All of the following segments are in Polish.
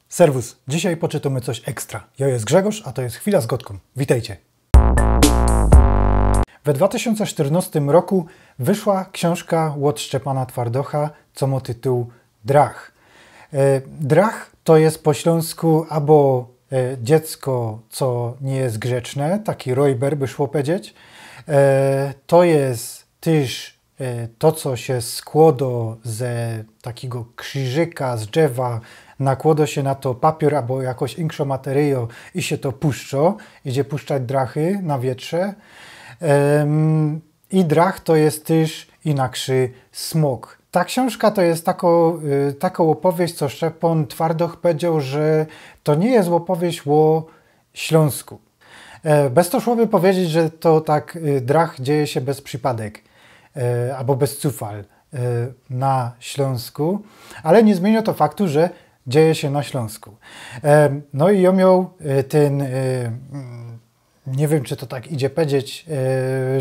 Serwus, dzisiaj poczytamy coś ekstra. Ja jest Grzegorz, a to jest Chwila z Gotką. Witajcie. We 2014 roku wyszła książka od Szczepana Twardocha, co ma tytuł Drach. Drach to jest po śląsku albo dziecko, co nie jest grzeczne, taki rojber by szło powiedzieć. To jest też to, co się składa ze takiego krzyżyka, z drzewa, nakłada się na to papier albo jakoś inkszą materię i się to puszcza, idzie puszczać drachy na wietrze. I drach to jest też inaczej smok. Ta książka to jest taką opowieść, co Szczepan Twardoch powiedział, że to nie jest opowieść o Śląsku. Bez to szłoby powiedzieć, że to tak drach dzieje się bez przypadek albo bez cufal na Śląsku, ale nie zmienia to faktu, że dzieje się na Śląsku. No i ja miał ten, nie wiem czy to tak idzie powiedzieć,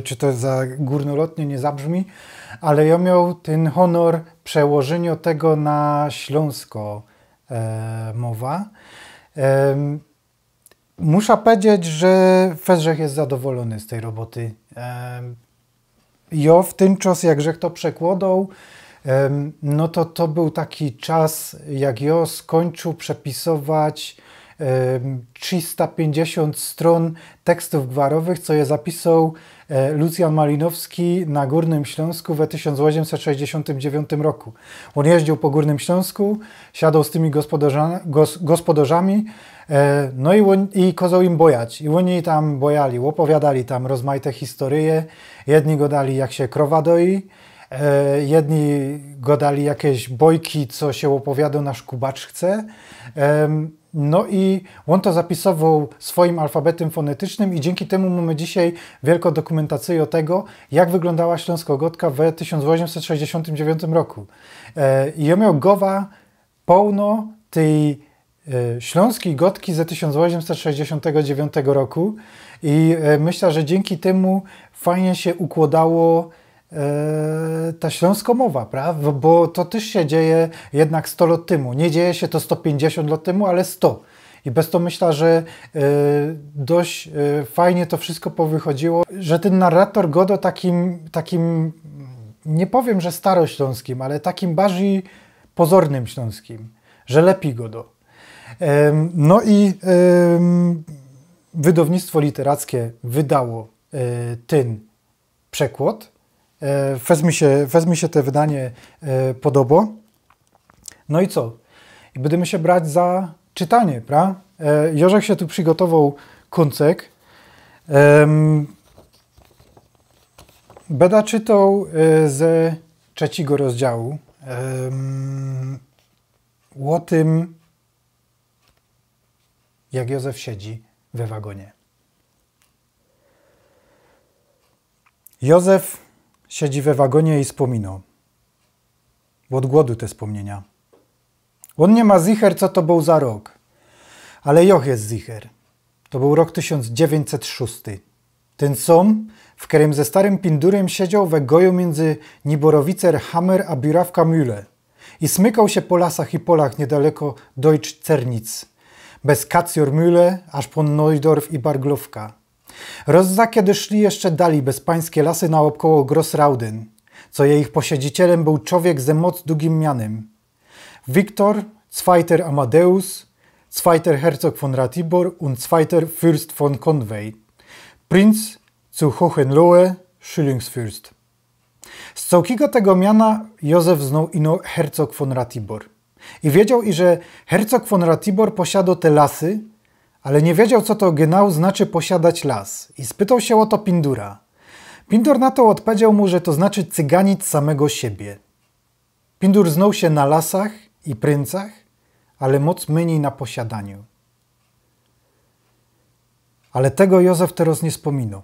czy to za górnolotnie nie zabrzmi, ale ja miał ten honor przełożenia tego na śląsko mowa. Muszę powiedzieć, że Fezrzech jest zadowolony z tej roboty. Ja w ten czas, jak Żech to przekładał, no to był taki czas, jak ja skończył przepisować 350 stron tekstów gwarowych, co je zapisał Lucjan Malinowski na Górnym Śląsku w 1869 roku. On jeździł po Górnym Śląsku, siadał z tymi gospodarzami, no i kazał im bojać. I oni tam bojali, opowiadali tam rozmaite historie. Jedni gadali, jak się krowa doi, jedni gadali jakieś bojki, co się opowiada na szkubaczce. No i on to zapisował swoim alfabetem fonetycznym i dzięki temu mamy dzisiaj wielką dokumentację tego, jak wyglądała śląsko-gotka w 1869 roku. I ja miał gowa pełno tej śląskiej gotki z 1869 roku i myślę, że dzięki temu fajnie się układało ta śląskomowa, prawda? Bo to też się dzieje jednak 100 lat temu. Nie dzieje się to 150 lat temu, ale 100. I bez to myślę, że dość fajnie to wszystko powychodziło, że ten narrator godo takim, nie powiem, że starośląskim, ale takim bardziej pozornym śląskim, że lepiej godo. No i wydawnictwo literackie wydało ten przekład. Wezmi się te wydanie podoba. No i co? I będziemy się brać za czytanie, prawda? Jorzek się tu przygotował kuncek. Będę czytał ze 3 rozdziału o tym, jak Józef siedzi we wagonie. Józef siedzi we wagonie i wspomina. Od głodu te wspomnienia. On nie ma zicher, co to był za rok. Ale joch jest zicher. To był rok 1906. Ten sam, w którym ze starym Pindurem siedział we goju między Niborowicer Hammer a Birawka Mühle i smykał się po lasach i polach niedaleko Deutsch Cernic, bez Kacjor Mühle, aż po Neudorf i Barglówka. Rozza kiedy szli jeszcze dali bezpańskie lasy naokoło Grossrauden, co jej ich posiedzicielem był człowiek ze moc długim mianem. Wiktor, Zweiter Amadeus, Zweiter Herzog von Ratibor und Zweiter Fürst von Conway, Prinz zu Hohenlohe, Schillingsfürst. Z całkiego tego miana Józef znał ino Herzog von Ratibor. I wiedział, że Herzog von Ratibor posiadał te lasy, ale nie wiedział, co to genau znaczy posiadać las. I spytał się o to Pindura. Pindur na to odpowiedział mu, że to znaczy cyganić samego siebie. Pindur znał się na lasach i pryncach, ale moc mniej na posiadaniu. Ale tego Józef teraz nie wspominał.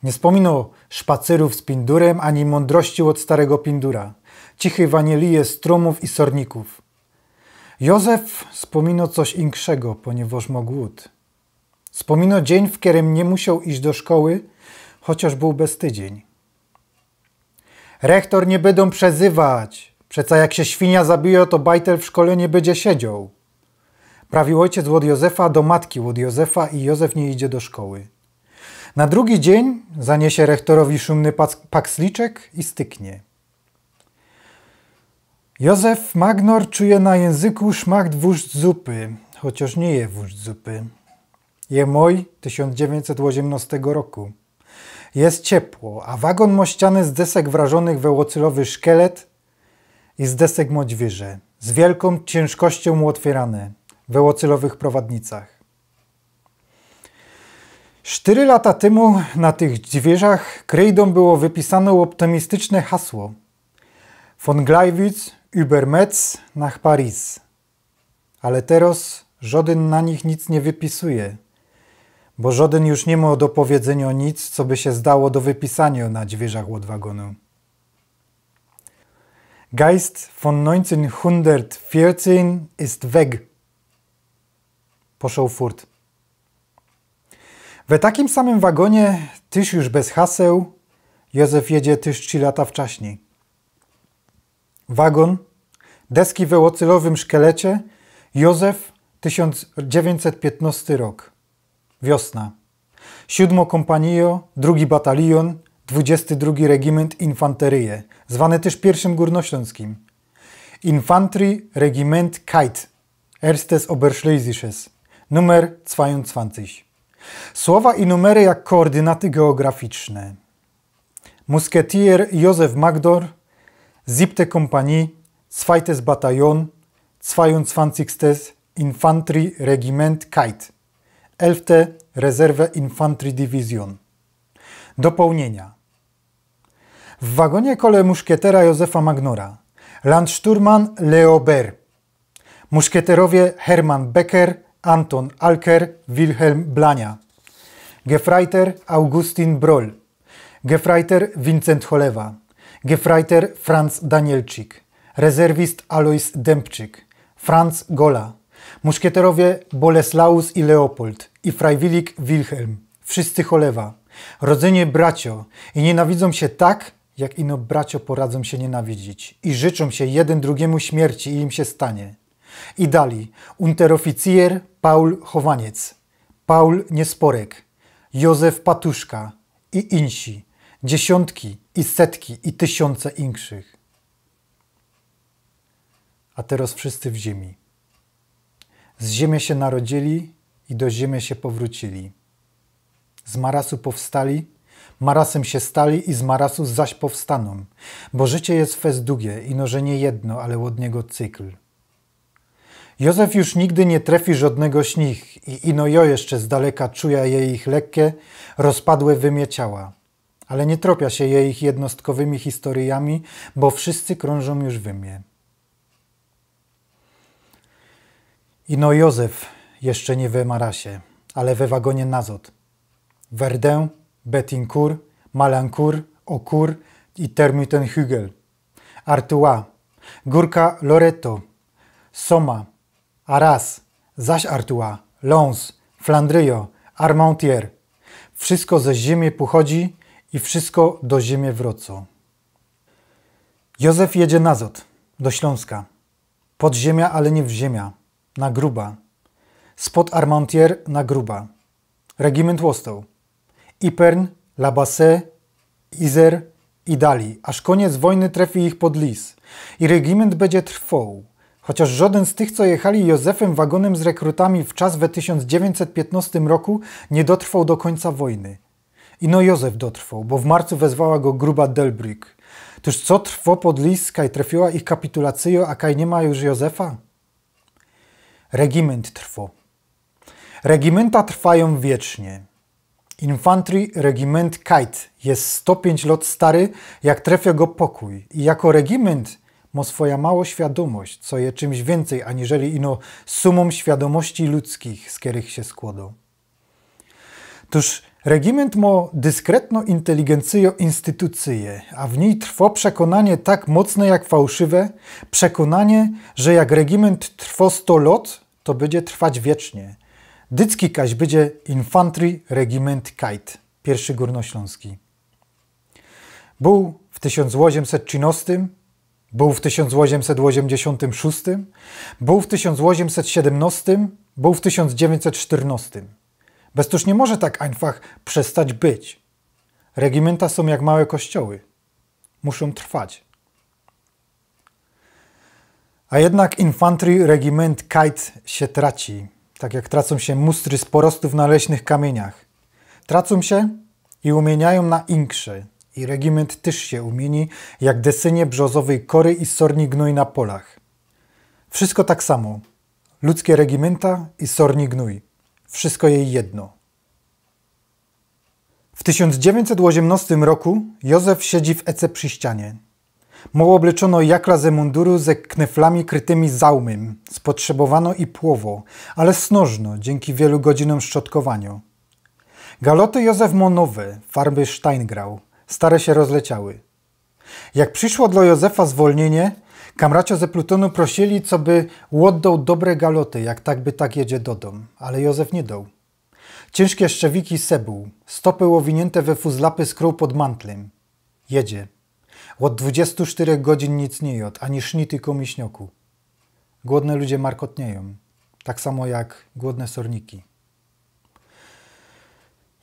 Nie wspominał szpacerów z Pindurem, ani mądrości od starego Pindura, cichej wanilije stromów i sorników. Józef wspominał coś inkszego, ponieważ ma głód. Wspominał dzień, w którym nie musiał iść do szkoły, chociaż był bez tydzień. Rektor nie będą przezywać. Przeca jak się świnia zabije, to bajtel w szkole nie będzie siedział. Prawił ojciec od Józefa do matki od Józefa i Józef nie idzie do szkoły. Na drugi dzień zaniesie rektorowi szumny paksliczek i styknie. Józef Magnor czuje na języku szmakt wóżd zupy, chociaż nie je wóżd zupy. Je moj 1918 roku. Jest ciepło, a wagon mościany z desek wrażonych we łocylowy szkielet i z desek modźwierze, z wielką ciężkością otwierane we łocylowych prowadnicach. 4 lata temu na tych dźwierzach kryjdą było wypisane optymistyczne hasło von Gleiwitz über Metz nach Paris. Ale teraz żaden na nich nic nie wypisuje, bo żaden już nie ma do powiedzenia nic, co by się zdało do wypisania na dźwierzach od wagonu. Geist von 1914 ist weg. Poszedł furt. We takim samym wagonie, tyż już bez haseł, Józef jedzie tyż 3 lata wcześniej. Wagon, deski we ocylowym szkielecie, Józef, 1915 rok. Wiosna. 7 kompanio, 2 batalion, 22 regiment infanterie, zwany też pierwszym górnośląskim. Infantry Regiment Kite, Erstes Oberschlesisches, numer 22. Słowa i numery jak koordynaty geograficzne. Musketier Józef Magdor, 7. Kompanie, 2. Bataillon, 22. Infantry Regiment Kite, 11. Reserve Infantry Division. Dopełnienia. W wagonie kole muszkietera Józefa Magnora, Landsturman Leo Ber, muszkieterowie Hermann Becker, Anton Alker, Wilhelm Blania, Gefreiter Augustin Broll, Gefreiter Vincent Cholewa, Gefreiter Franz Danielczyk, rezerwist Alois Dębczyk, Franz Gola, muszkieterowie Boleslaus i Leopold i Freiwillig Wilhelm, wszyscy Cholewa, rodzenie bracio i nienawidzą się tak, jak ino bracio poradzą się nienawidzić i życzą się jeden drugiemu śmierci i im się stanie. I dali unteroficjer Paul Chowaniec, Paul Niesporek, Józef Patuszka i insi, dziesiątki i setki i tysiące inszych. A teraz wszyscy w ziemi. Z ziemi się narodzili i do ziemi się powrócili. Z marasu powstali, marasem się stali i z marasu zaś powstaną, bo życie jest fez długie, ino że nie jedno, ale od niego cykl. Józef już nigdy nie trefi żadnego z nich i ino jo jeszcze z daleka czuje je ich lekkie, rozpadłe wymie ciała. Ale nie tropia się je ich jednostkowymi historiami, bo wszyscy krążą już wymie. Ino Józef jeszcze nie we marasie, ale we wagonie Nazot. Verdun, Bettincourt, Malancourt, Aucourt i Termutenhügel. Artois, Górka Loreto, Soma, Arras, zaś Artois, Lens, Flandrio, Armentières. Wszystko ze ziemi pochodzi i wszystko do ziemi wrócą. Józef jedzie na Zot, do Śląska. Pod ziemia, ale nie w ziemia, na Gruba. Spod Armentières na Gruba. Regiment Łostał. Ypern, La Bassée, Izer i dali, aż koniec wojny trafi ich pod Lis. I regiment będzie trwał. Chociaż żaden z tych, co jechali Józefem wagonem z rekrutami w czas we 1915 roku, nie dotrwał do końca wojny. Ino Józef dotrwał, bo w marcu wezwała go Gruba Delbrück. Toż co trwo pod Lis, kaj trafiła ich kapitulacyjo, a kaj nie ma już Józefa? Regiment trwo. Regimenta trwają wiecznie. Infantry Regiment Kite jest 105 lat stary, jak trafia go pokój. I jako regiment ma swoja mało świadomość, co je czymś więcej, aniżeli ino sumą świadomości ludzkich, z których się składa. Toż regiment ma dyskretną inteligencję instytucję, a w niej trwa przekonanie tak mocne jak fałszywe, przekonanie, że jak regiment trwa 100 lat, to będzie trwać wiecznie. Dycki kaś będzie Infantry Regiment Kite, pierwszy górnośląski. Był w 1813, był w 1886, był w 1817, Był w 1914. Bestuż nie może tak einfach przestać być. Regimenta są jak małe kościoły. Muszą trwać. A jednak infantry regiment Kite się traci, tak jak tracą się mustry z porostów na leśnych kamieniach. Tracą się i umieniają na inkrze. I regiment też się umieni, jak desynie brzozowej kory i sorni gnój na polach. Wszystko tak samo. Ludzkie regimenta i sorni gnój. Wszystko jej jedno. W 1918 roku Józef siedzi w ece przy ścianie. Mu obleczono jakla ze munduru ze kneflami krytymi załmym, spotrzebowano i płowo, ale snożno, dzięki wielu godzinom szczotkowania. Galoty Józef ma nowe, farby Steingrau, stare się rozleciały. Jak przyszło dla Józefa zwolnienie, kamracio ze plutonu prosili, co by oddał dobre galoty, jak tak by tak jedzie do dom, ale Józef nie dał. Ciężkie szczewiki sebuł, stopy łowinięte we fuzlapy skrół pod mantlem. Jedzie. Od 24 godzin nic nie jadł, ani sznity komiśnioku. Głodne ludzie markotnieją, tak samo jak głodne sorniki.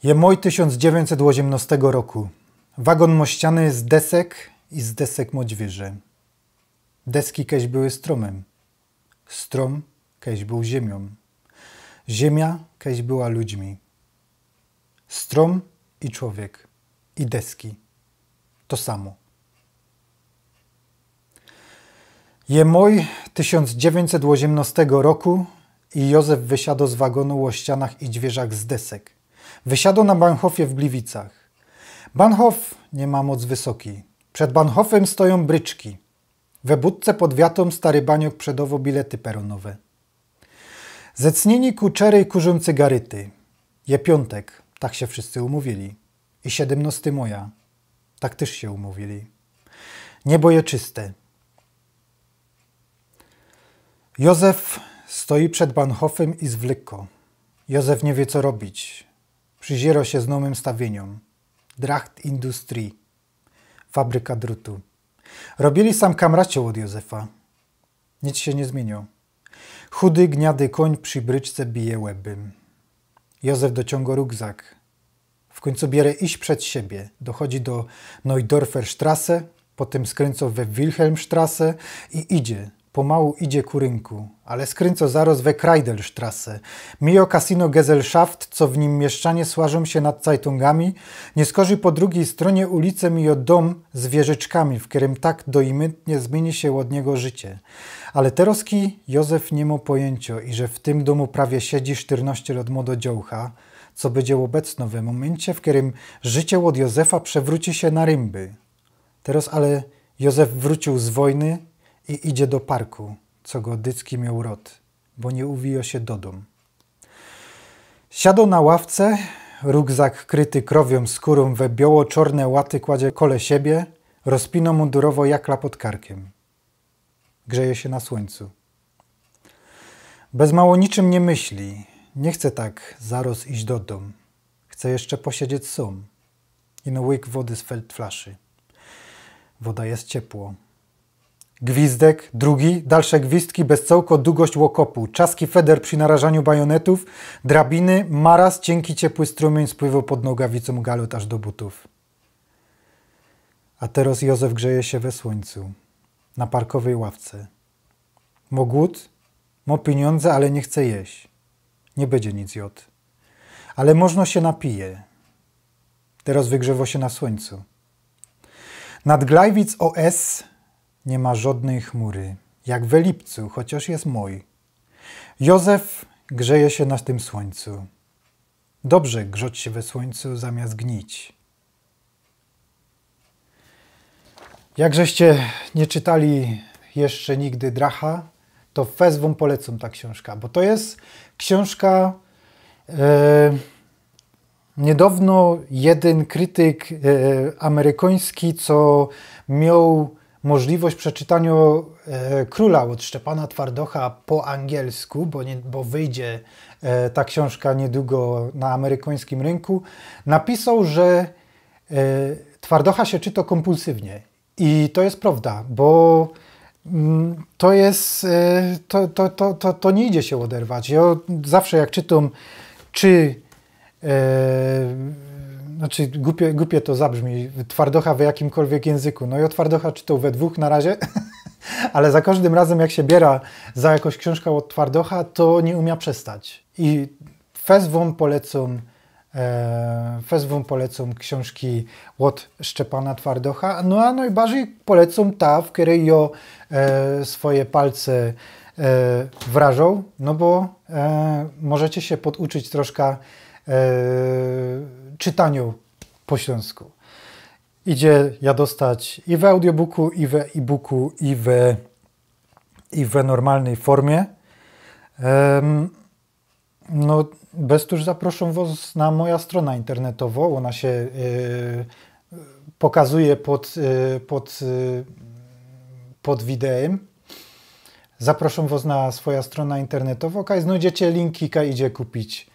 Je moj 1918 roku. Wagon mościany z desek i z desek modźwierze. Deski kiedyś były stromem. Strom kiedyś był ziemią. Ziemia kiedyś była ludźmi. Strom i człowiek. I deski. To samo. Je moj 1918 roku i Józef wysiadł z wagonu o ścianach i dźwierzach z desek. Wysiadł na Bahnhofie w Gliwicach. Bahnhof nie ma moc wysoki. Przed Bahnhofem stoją bryczki. We budce pod wiatą stary baniok przedowo bilety peronowe. Zecnieni kuczery kurzą cygaryty. Je piątek, tak się wszyscy umówili. I 17 moja, tak też się umówili. Niebo je czyste. Józef stoi przed Bahnhofem i zwlekko. Józef nie wie, co robić. Przyziero się z nowym stawieniom. Dracht Industrii. Fabryka drutu. Robili sam kamracio od Józefa. Nic się nie zmieniło. Chudy, gniady koń przy bryczce bije łebym. Józef dociąga rugzak. W końcu bierze iść przed siebie. Dochodzi do Neudorferstrasse, potem skręca we Wilhelmstrasse i idzie. Pomału idzie ku rynku, ale skręca zaraz we Kreidelstrasse. Mio Casino Gesellschaft, co w nim mieszczanie słażą się nad Zeitungami, nie skorzy po drugiej stronie ulicy mio dom z wieżyczkami, w którym tak doimytnie zmieni się od niego życie. Ale teroski Józef nie ma pojęcia, i że w tym domu prawie siedzi 14 lat młododziołcha, co będzie obecno w momencie, w którym życie od Józefa przewróci się na rymby. Teraz ale Józef wrócił z wojny i idzie do parku, co go dycki miał rod, bo nie uwijo się do dom. Siadł na ławce, rugzak kryty krowią skórą we biało-czorne łaty kładzie kole siebie, rozpino mundurowo jakla pod karkiem. Grzeje się na słońcu. Bez mało niczym nie myśli. Nie chce tak zaraz iść do dom. Chce jeszcze posiedzieć sam. Ino łyk wody z feldflaszy. Woda jest ciepło. Gwizdek, drugi, dalsze gwizdki, bezcołko, długość łokopu, czaski feder przy narażaniu bajonetów, drabiny, maraz, cienki ciepły strumień spływał pod nogawicą galut aż do butów. A teraz Józef grzeje się we słońcu, na parkowej ławce. Mo głód, mo pieniądze, ale nie chce jeść. Nie będzie nic jadł. Ale można się napije. Teraz wygrzewo się na słońcu. Nad Glajwic OS nie ma żadnej chmury, jak we lipcu, chociaż jest mój. Józef grzeje się na tym słońcu. Dobrze grzać się we słońcu zamiast gnić. Jakżeście nie czytali jeszcze nigdy Dracha, to fez wam polecam ta książka, bo to jest książka niedawno jeden krytyk amerykański, co miał możliwość przeczytania Króla od Szczepana Twardocha po angielsku, bo wyjdzie ta książka niedługo na amerykańskim rynku, napisał, że Twardocha się czyta kompulsywnie. I to jest prawda, bo to jest, to nie idzie się oderwać. Ja zawsze jak czytam, znaczy głupie to zabrzmi, twardocha w jakimkolwiek języku. No i o twardocha czytał we dwóch na razie, ale za każdym razem jak się biera za jakąś książkę od twardocha, to nie umie przestać. I fest wam polecam książki od Szczepana Twardocha, no a najbardziej polecam ta, w której ja swoje palce wrażą, no bo możecie się poduczyć troszkę czytaniu po śląsku. Idzie ja dostać i w audiobooku, i w e-booku, i w normalnej formie. No, bez tuż zaproszę was na moją stronę internetową. Ona się pokazuje pod wideem. Zaproszę was na swoją stronę internetową, kaj znajdziecie linki, kaj idzie kupić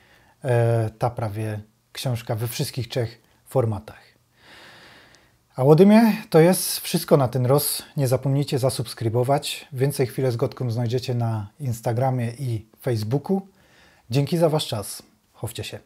ta prawie książka we wszystkich 3 formatach. A ode mnie to jest wszystko na ten roz. Nie zapomnijcie zasubskrybować. Więcej chwilę z Gotką znajdziecie na Instagramie i Facebooku. Dzięki za wasz czas. Chowcie się.